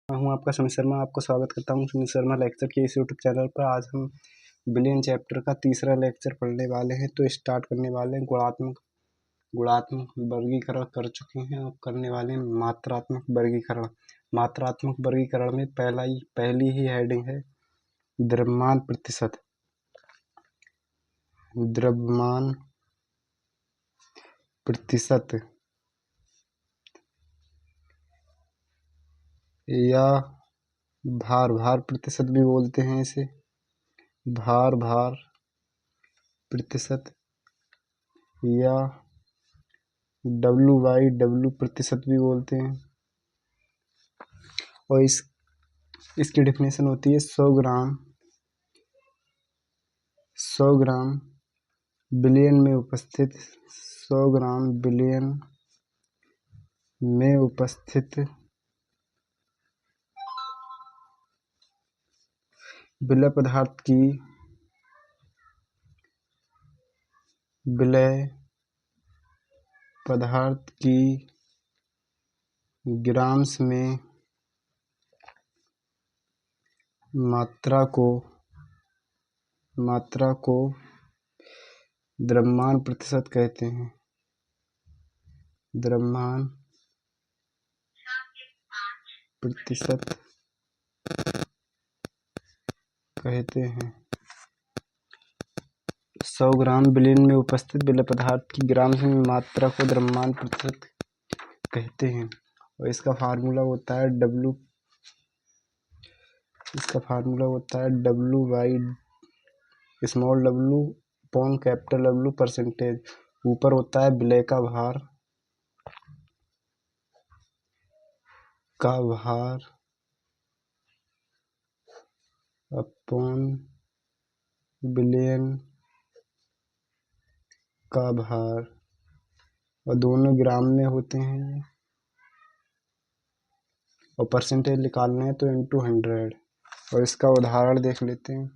मैं हूं आपका सुमित शर्मा। आपको स्वागत करता हूं सुमित शर्मा लेक्चर के इस यूट्यूब चैनल पर। आज हम बिलियन चैप्टर का तीसरा लेक्चर पढ़ने वाले हैं। तो स्टार्ट करने वाले हैं। गुणात्मक वर्गीकरण कर चुके हैं, अब करने वाले हैं मात्रात्मक वर्गीकरण। मात्रात्मक वर्गीकरण में पहली ही हेडिंग है द्रव्यमान प्रतिशत। द्रव्यमान प्रतिशत या भार प्रतिशत भी बोलते हैं इसे। भार प्रतिशत या W/W प्रतिशत भी बोलते हैं। और इसकी डेफिनेशन होती है 100 ग्राम बिलियन में उपस्थित 100 ग्राम बिलियन में उपस्थित विलय पदार्थ की ग्राम्स में मात्रा को द्रव्यमान प्रतिशत कहते हैं। द्रव्यमान प्रतिशत कहते हैं। 100 ग्राम बिलियन में उपस्थित विलय पदार्थ की ग्राम्स में मात्रा को द्रव्यमान प्रतिशत कहते हैं। और इसका फार्मूला होता है W/W परसेंटेज। ऊपर होता है विलय का भार अपॉन बिलियन का भार, और दोनों ग्राम में होते हैं। और परसेंटेज निकालना है तो इंटू 100। और इसका उदाहरण देख लेते हैं।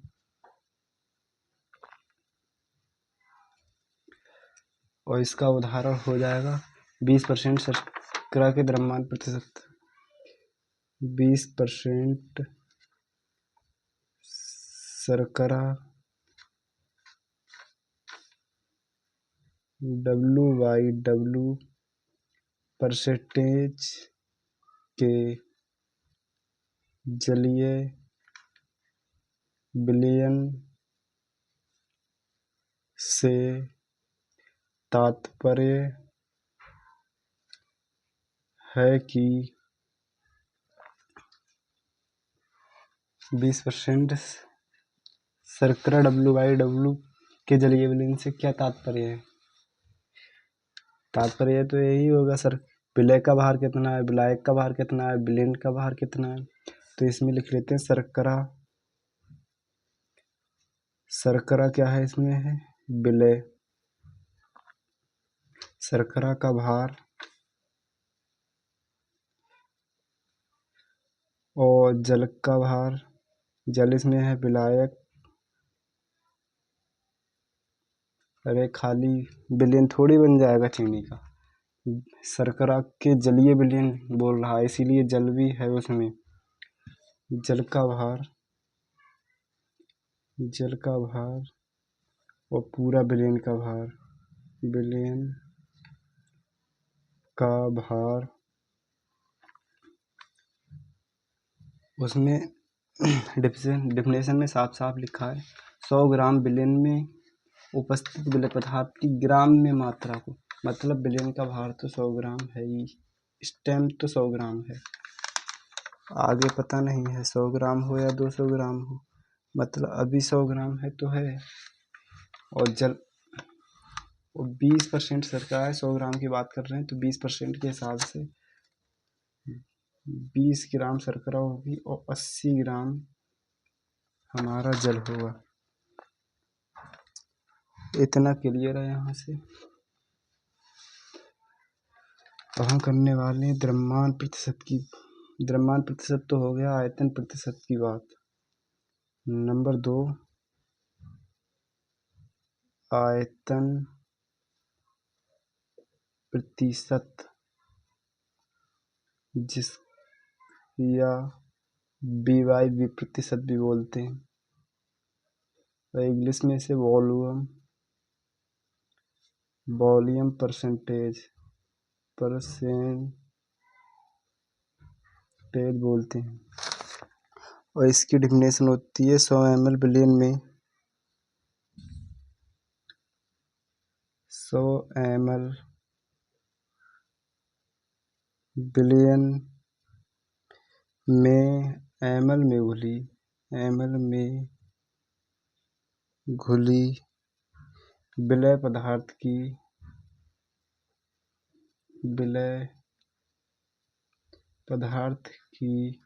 और इसका उदाहरण हो जाएगा 20% शर्करा के द्रव्यमान प्रतिशत। 20% शर्करा W/W परसेंटेज के जलीय विलयन से तात्पर्य है कि 20% शर्करा W/W के जलीय विलयन से क्या तात्पर्य है? तात्पर्य तो यही होगा सर, विलय का भार कितना है, विलायक का भार कितना है, विलयन का भार कितना है। तो इसमें लिख लेते हैं शर्करा क्या है, इसमें है विलय। शर्करा का भार और जल का भार, जल इसमें है विलायक। अरे खाली विलयन थोड़ी बन जाएगा चीनी का, शर्करा के जलीय विलयन बोल रहा है, इसीलिए जल भी है उसमें। जल का भार और पूरा विलयन का भार उसमें डेफिनेशन में साफ साफ लिखा है 100 ग्राम बिलियन में उपस्थित विलय पदार्थ की ग्राम में मात्रा को, मतलब बिलियन का भार तो 100 ग्राम है ही, इस टाइम तो 100 ग्राम है, आगे पता नहीं है 100 ग्राम हो या 200 ग्राम हो, मतलब अभी 100 ग्राम है तो है। और 20% शर्करा है, 100 ग्राम की बात कर रहे हैं तो 20% के हिसाब से 20 ग्राम शर्करा होगी और 80 ग्राम हमारा जल होगा। इतना क्लियर है यहाँ से। अब हम करने वाले हैं द्रव्यमान प्रतिशत की। द्रव्यमान प्रतिशत तो हो गया, आयतन प्रतिशत की बात। नंबर 2 आयतन प्रतिशत, या BYV प्रतिशत भी बोलते हैं, और इंग्लिश में इसे वॉल्यूम परसेंटेज बोलते हैं। और इसकी डेफिनेशन होती है 100 ml बिलियन में 100 ml बिलियन में ml में घुली विलय पदार्थ की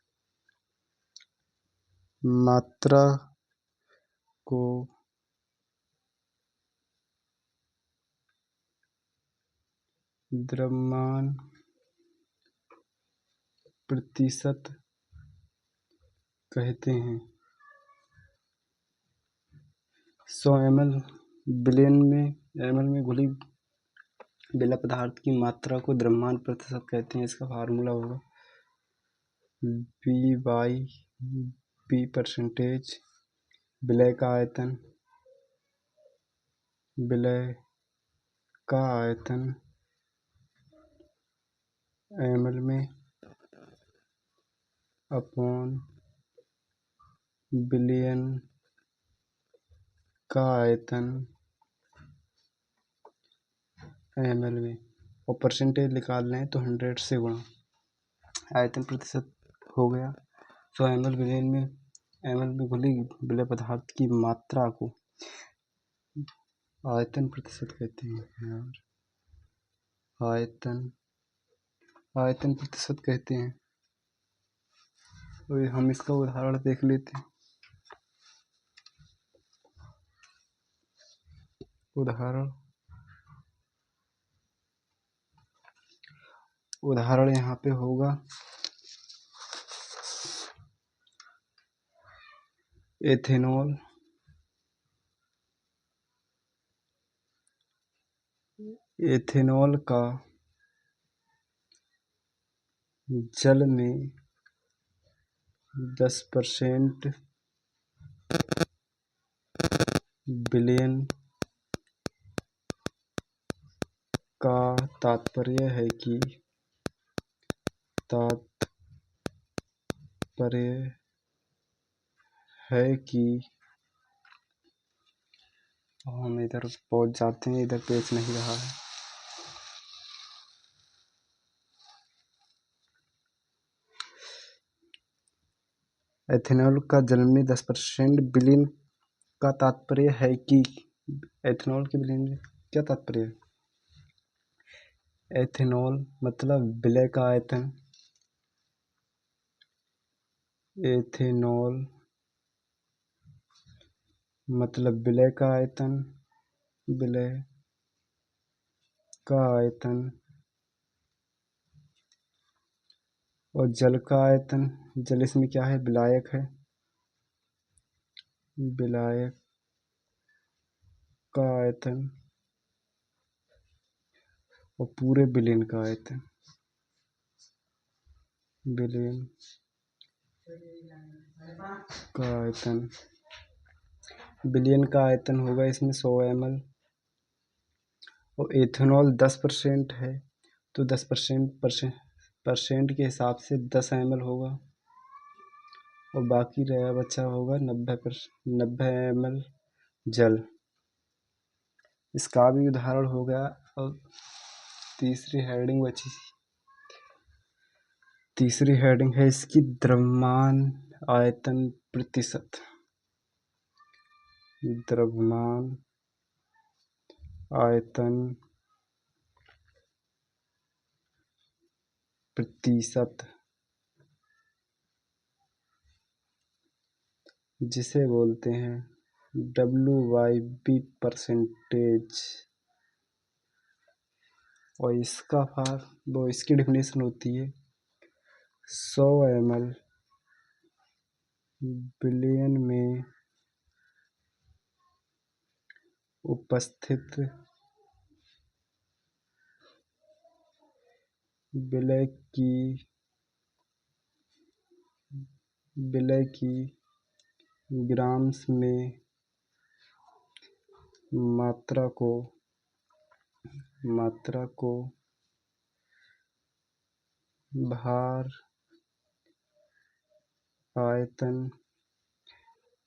मात्रा को द्रव्यमान प्रतिशत कहते हैं। 100 ml बिलियन में घुली विलय पदार्थ की मात्रा को द्रव्यमान प्रतिशत कहते हैं। इसका फार्मूला होगा V/B परसेंटेज विलय का आयतन ml में अपॉन बिलियन का आयतन ml में, और परसेंटेज निकाल लें तो 100 से गुणा आयतन प्रतिशत हो गया। 100 ml बिलियन में ml में घुली विलय पदार्थ की मात्रा को आयतन प्रतिशत कहते हैं यार, आयतन प्रतिशत कहते हैं। तो हम इसका उदाहरण देख लेते हैं। उदाहरण यहाँ पे होगा एथेनॉल का जल में 10% विलयन का तात्पर्य है कि हम इधर पहुंच जाते हैं, इधर पेज नहीं रहा है। एथेनॉल का जल में 10% विलयन का तात्पर्य है कि एथेनॉल के विलयन में क्या तात्पर्य है? एथेनॉल मतलब विलय का आयतन, एथेनॉल मतलब विलय का आयतन और जल का आयतन, जल इसमें क्या है? विलायक है, विलायक का आयतन और पूरे विलयन का आयतन, विलयन का आयतन, विलयन का आयतन होगा इसमें 100 ml, और एथेनॉल 10% है तो 10% के हिसाब से 10 ml होगा, और बाकी रहा बचा होगा 90 ml जल। इसका भी उदाहरण हो गया। और तीसरी हेडिंग है इसकी द्रव्यमान आयतन प्रतिशत। द्रव्यमान आयतन प्रतिशत जिसे बोलते हैं WYB परसेंटेज, और इसकी डेफिनेशन होती है 100 ml बिलियन में उपस्थित विलय की विलय की ग्राम्स में मात्रा को भार आयतन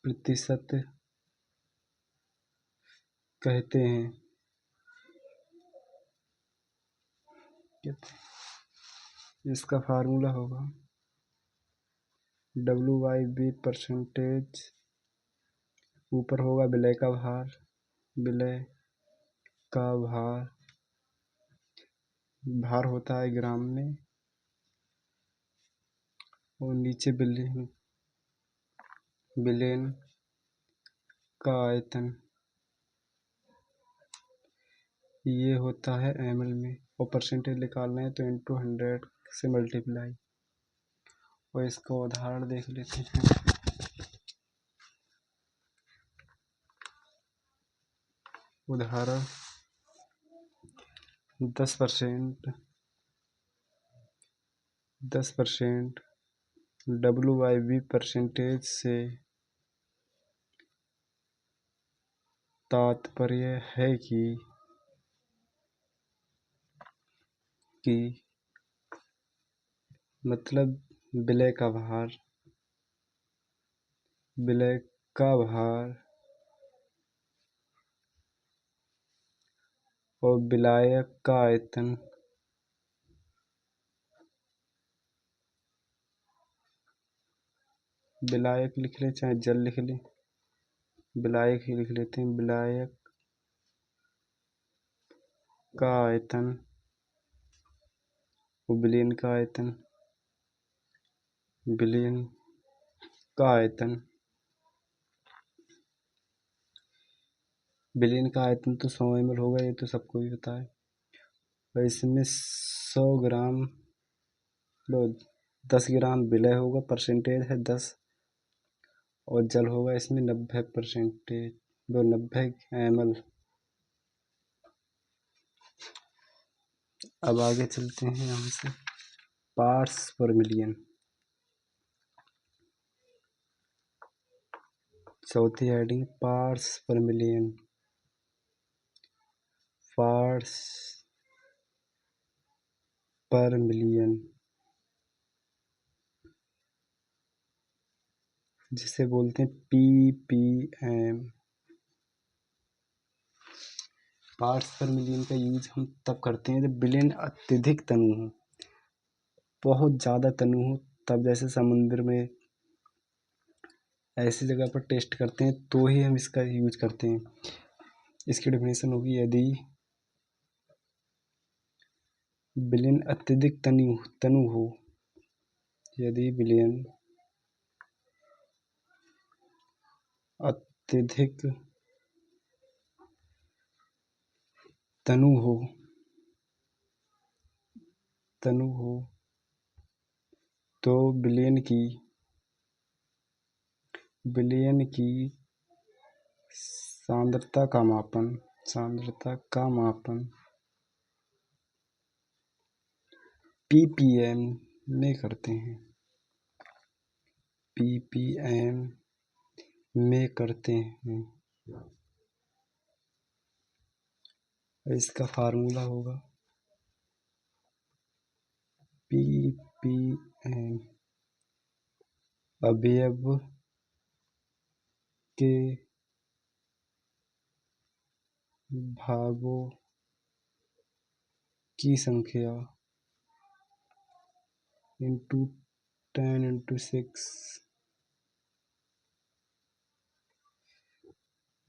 प्रतिशत कहते हैं। इसका फार्मूला होगा W/V परसेंटेज, ऊपर होगा विलय का भार होता है ग्राम में, और नीचे विलयन का आयतन ये होता है ml में, और परसेंटेज निकालना है तो इंटू 100 से मल्टीप्लाई। और इसका उदाहरण देख लेते हैं। उदाहरण 10% W/V परसेंटेज से तात्पर्य है कि मतलब विलय का भार और विलायक का आयतन विलायक लिख ले चाहे जल लिख ले, विलायक ही लिख लेते हैं। विलायक का आयतन और विलयन का आयतन विलयन का आयतन तो 100 ml होगा, ये तो सबको भी पता है। और इसमें 100 ग्राम 10 ग्राम विलय होगा, परसेंटेज है 10, और जल होगा इसमें 90 ml। अब आगे चलते हैं यहाँ से। पार्ट्स पर मिलियन, चौथी हेडिंग पार्ट्स पर मिलियन। पार्ट्स पर मिलियन जिसे बोलते हैं ppm। पार्ट्स पर मिलियन का यूज हम तब करते हैं जब विलयन अत्यधिक तनु हो, बहुत ज़्यादा तनु हो, तब जैसे समुद्र में ऐसी जगह पर टेस्ट करते हैं तो ही हम इसका यूज करते हैं। इसकी डेफिनेशन होगी यदि विलयन अत्यधिक तनु हो, यदि विलयन अत्यधिक तनु हो तो विलयन की सांद्रता का मापन ppm में करते हैं। इसका फार्मूला होगा ppm अवयव के भागों की संख्या इंटू 10⁶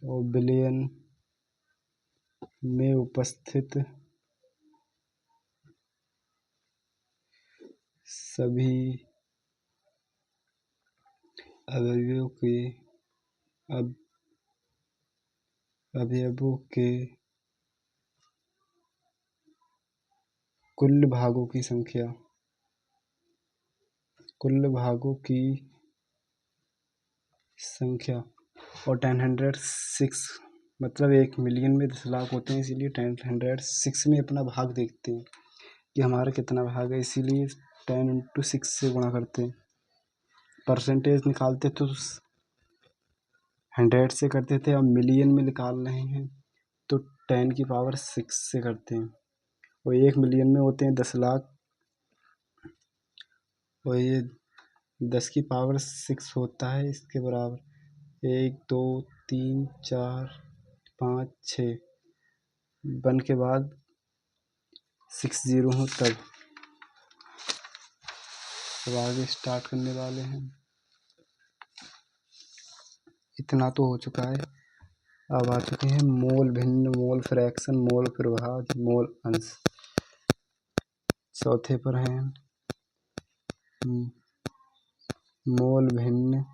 और विलयन में उपस्थित सभी अवयवों के कुल भागों की संख्या और 10⁶ मतलब 1 मिलियन में 10 लाख होते हैं, इसीलिए 10⁶ में अपना भाग देखते हैं कि हमारा कितना भाग है, इसीलिए 10 × 6 से गुणा करते हैं। परसेंटेज निकालते तो 100 से करते थे, अब मिलियन में निकाल रहे हैं तो 10⁶ से करते हैं। और 1 मिलियन में होते हैं 10 लाख, और ये 10⁶ होता है इसके बराबर 1 2 3 4 5 6 1 के बाद 6 0 हो तब। अब आगे स्टार्ट करने वाले हैं। इतना तो हो चुका है। अब आ चुके हैं मोल भिन्न, मोल फ्रैक्शन, मोल प्रभाज, मोल अंश। चौथे पर हैं मोल भिन्न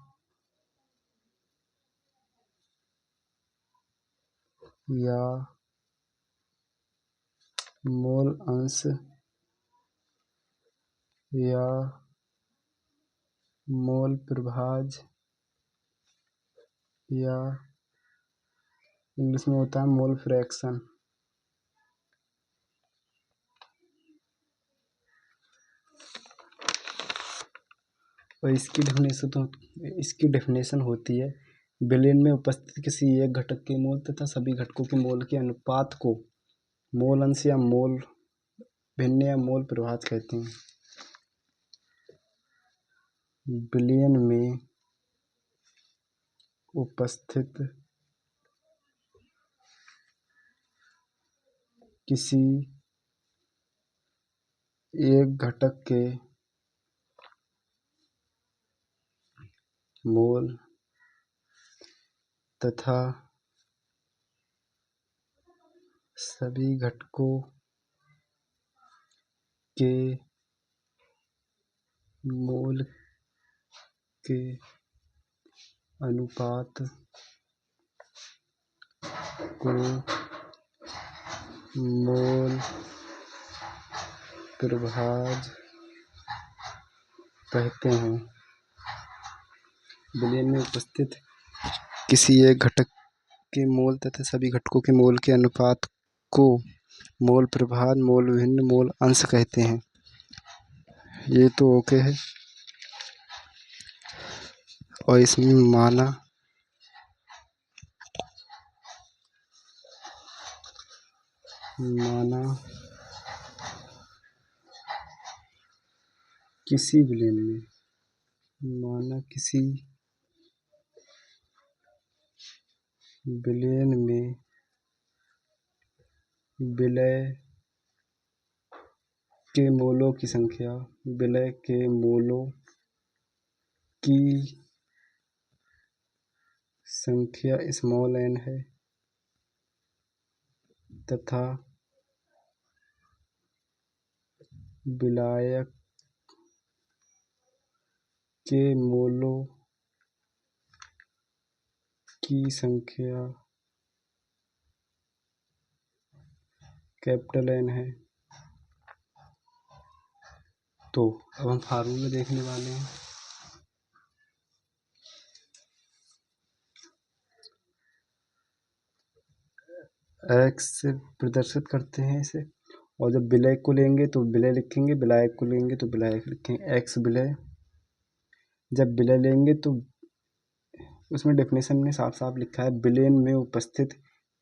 या मोल अंश या मोल प्रभाज, या इंग्लिश में होता है मोल फ्रैक्शन। और इसकी डेफिनेशन होती है विलयन में उपस्थित किसी एक घटक के मोल तथा सभी घटकों के मोल के अनुपात को मोल अंश या मोल भिन्न या मोल प्रभाज कहते हैं। विलयन में उपस्थित किसी एक घटक के मोल तथा सभी घटकों के मोल के अनुपात को मोल प्रभाज कहते हैं। विलयन में उपस्थित किसी एक घटक के मोल तथा सभी घटकों के मोल के अनुपात को मोल प्रभाज, मोल भिन्न, मोल अंश कहते हैं। ये तो ओके है। और इसमें माना किसी विलयन में विलय के मोलों की संख्या स्मॉल n है तथा विलायक के मोलों की संख्या कैपिटल N है। तो अब हम फार्मूले देखने वाले हैं। x से प्रदर्शित करते हैं इसे, और जब विलय को लेंगे तो विलय लिखेंगे, विलायक को लेंगे तो विलायक लिखेंगे। x विलय, जब विलय लेंगे तो उसमें डेफिनेशन में साफ साफ लिखा है विलयन में उपस्थित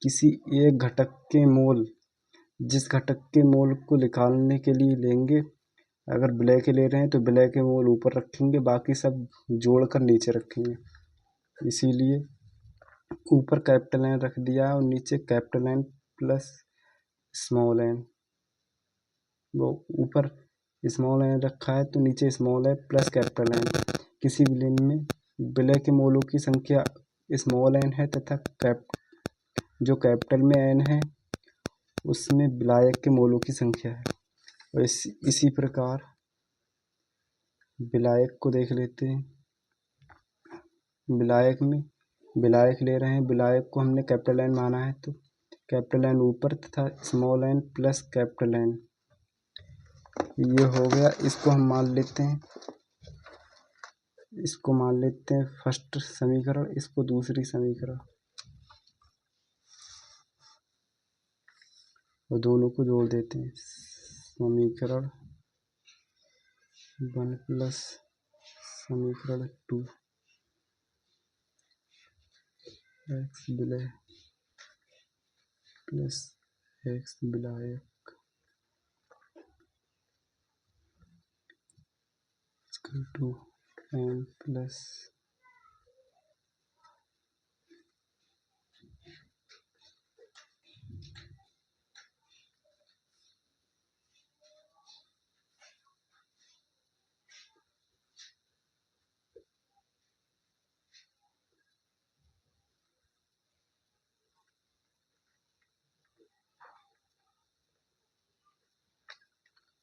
किसी एक घटक के मोल, जिस घटक के मोल को निकालने के लिए लेंगे, अगर विलय के ले रहे हैं तो विलय के मोल ऊपर रखेंगे, बाकी सब जोड़कर नीचे रखेंगे। इसीलिए ऊपर कैपिटल N रख दिया और नीचे capital N plus small n। वो ऊपर स्मॉल n रखा है तो नीचे स्मॉल है प्लस कैपिटल N। किसी विलयन में विलय के मोलों की संख्या स्मॉल n है तथा जो कैपिटल में n है उसमें विलायक के मोलों की संख्या है। और इसी प्रकार विलायक को देख लेते हैं। विलायक ले रहे हैं, विलायक को हमने कैपिटल N माना है तो कैपिटल N ऊपर तथा small n plus capital N। ये हो गया। इसको हम मान लेते हैं फर्स्ट समीकरण, इसको दूसरी समीकरण, और दोनों को जोड़ देते हैं। समीकरण 1 + समीकरण 2 x विलय प्लस x विलायक इक्वल टू n प्लस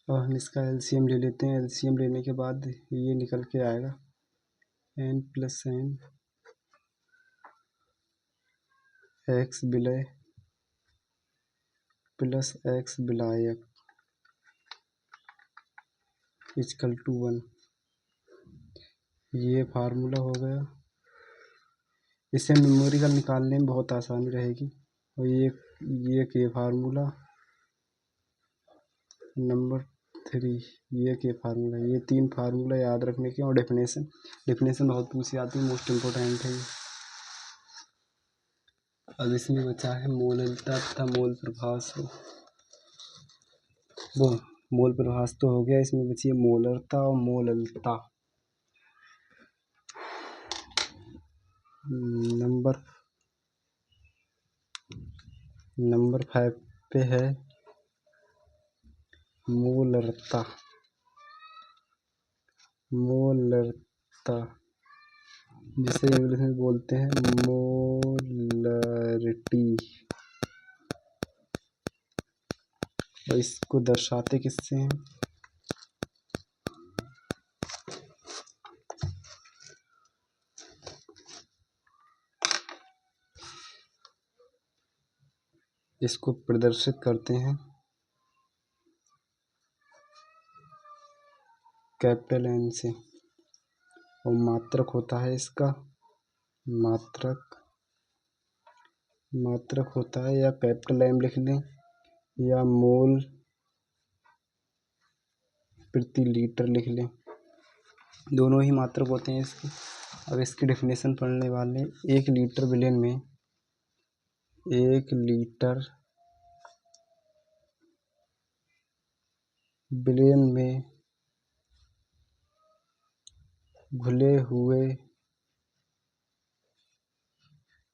और हम इसका एलसीएम ले लेते हैं। एलसीएम लेने के बाद ये निकल के आएगा n प्लस n x विलय प्लस x विलायक इक्वल टू 1। ये फार्मूला हो गया। इसे न्यूमेरिकल निकालने में बहुत आसानी रहेगी। और ये फार्मूला नंबर 3 ये फार्मूला, ये 3 फार्मूला याद रखने के। और डेफिनेशन बहुत पूछी जाती है, मोस्ट इम्पोर्टेंट है ये। अब इसमें बचा है मोललता तथा मोल प्रभास। वो मोल प्रभास तो हो गया, इसमें बची है मोलरता और मोललता। नंबर 5 पे है मोलरता। जिसे इंग्लिश में बोलते हैं मोलरिटी। और इसको दर्शाते किससे हैं? इसको प्रदर्शित करते हैं कैपिटल एन से। और मात्रक होता है इसका मात्रक होता है, या कैपिटल एम लिख लें या मोल प्रति लीटर लिख लें, दोनों ही मात्रक होते हैं इसके। अब इसकी डेफिनेशन पढ़ने वाले। 1 लीटर विलेन में 1 लीटर विलेन में घुले हुए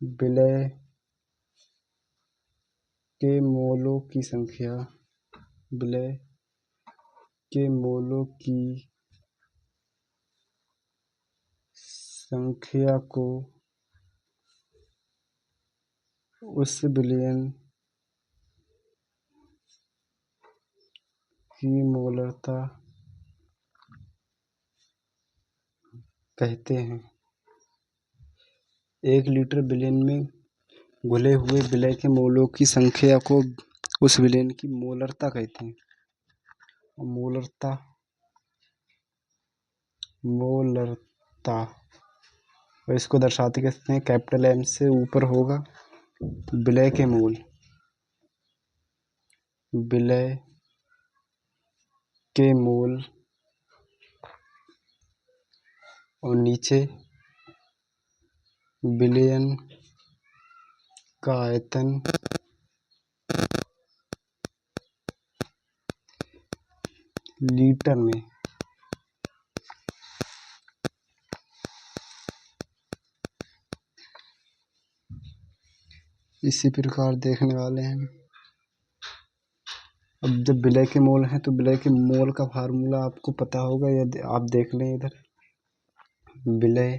विलय के मोलों की संख्या को उस विलयन की मोलरता कहते हैं। 1 लीटर विलेन में घुले हुए विलय के मोलों की संख्या को उस विलेन की मोलरता कहते हैं। और मोलरता और इसको दर्शाते कैसे हैं? कैपिटल एम से ऊपर होगा विलय के मोल और नीचे विलयन का आयतन लीटर में। इसी प्रकार देखने वाले हैं। अब जब विलय के मोल हैं तो विलय के मोल का फार्मूला आपको पता होगा, यदि आप देख लें इधर। विलय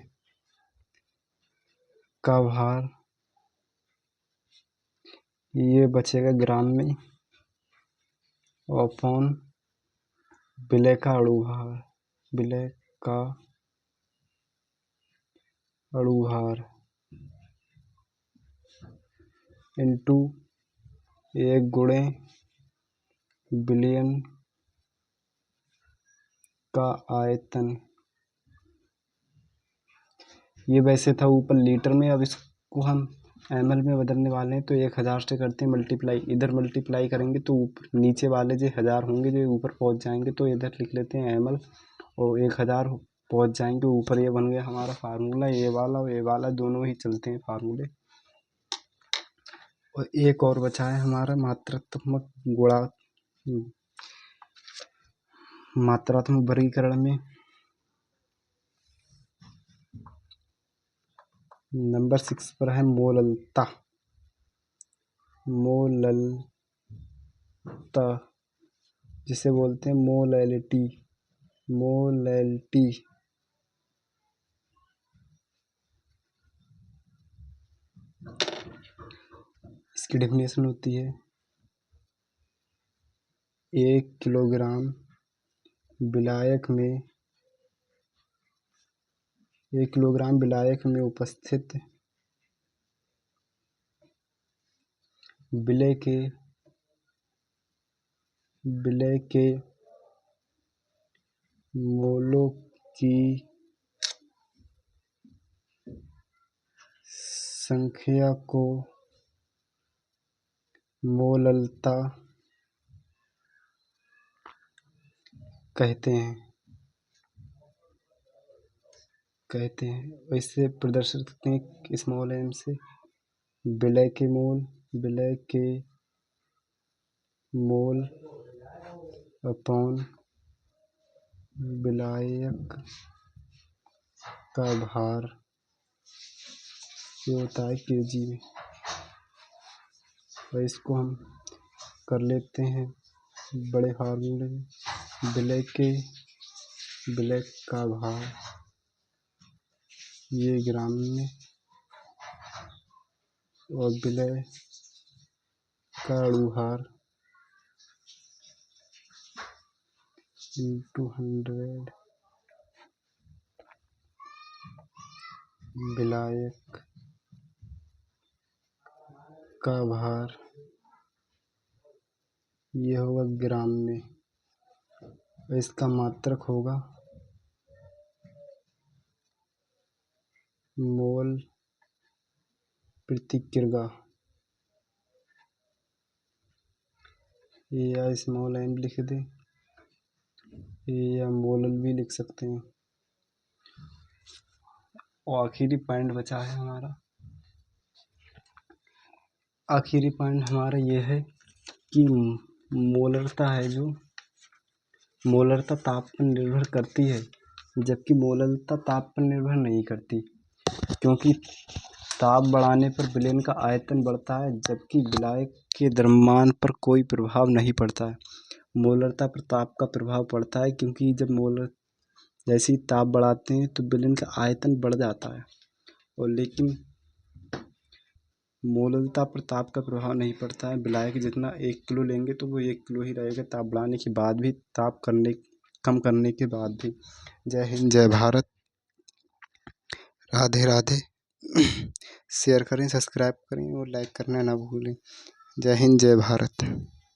का भार ये बचेगा ग्राम में, और अपॉन विलय का अणुभार इंटू 1 गुणे विलयन का आयतन। ये वैसे था ऊपर लीटर में, अब इसको हम ml में बदलने वाले हैं। तो 1000 से करते हैं मल्टीप्लाई। इधर मल्टीप्लाई करेंगे तो ऊपर नीचे वाले जो 1000 होंगे जो ऊपर पहुंच जाएंगे, तो इधर लिख लेते हैं ml। और 1000 पहुँच जाएंगे। ऊपर ये बन गया हमारा फार्मूला, ये वाला और ये वाला दोनों ही चलते हैं फार्मूले। और एक और बचा है हमारा मात्रात्मक गुणा, मात्रात्मक वर्गीकरण में नंबर 6 पर है मोललता। मोललता जिसे बोलते हैं मोलैलिटी। मोलैलिटी इसकी डेफिनेशन होती है 1 किलोग्राम विलायक में उपस्थित विलय के मोलों की संख्या को मोललता कहते हैं। इसे प्रदर्शित करते हैं स्मॉल m से। विलय के मोल अपॉन विलायक का भार, ये होता है kg में। और इसको हम कर लेते हैं बड़े फार्मूले में। विलय का भार ये ग्राम में, और विलय का अणुभार × 100 विलायक का भार ये होगा ग्राम में। और इसका मात्रक होगा मोल प्रति किग्रा। या स्मॉल m लिख दें, या मोलल भी लिख सकते हैं। और आखिरी पॉइंट बचा है हमारा। आखिरी पॉइंट हमारा ये है कि मोलरता है जो मोलरता ताप पर निर्भर करती है, जबकि मोललता ताप पर निर्भर नहीं करती, क्योंकि ताप बढ़ाने पर विलयन का आयतन बढ़ता है, जबकि विलायक के द्रव्यमान पर कोई प्रभाव नहीं पड़ता है। मोलरता पर ताप का प्रभाव पड़ता है, क्योंकि जब जैसे ही ताप बढ़ाते हैं तो विलयन का आयतन बढ़ जाता है, और लेकिन मोललता पर ताप का प्रभाव नहीं पड़ता है। विलायक जितना 1 किलो लेंगे तो वो 1 किलो ही रहेगा, ताप बढ़ाने के बाद भी, ताप कम करने के बाद भी। जय हिंद, जय भारत, राधे राधे। शेयर करें, सब्सक्राइब करें और लाइक करना ना भूलें। जय हिंद, जय भारत।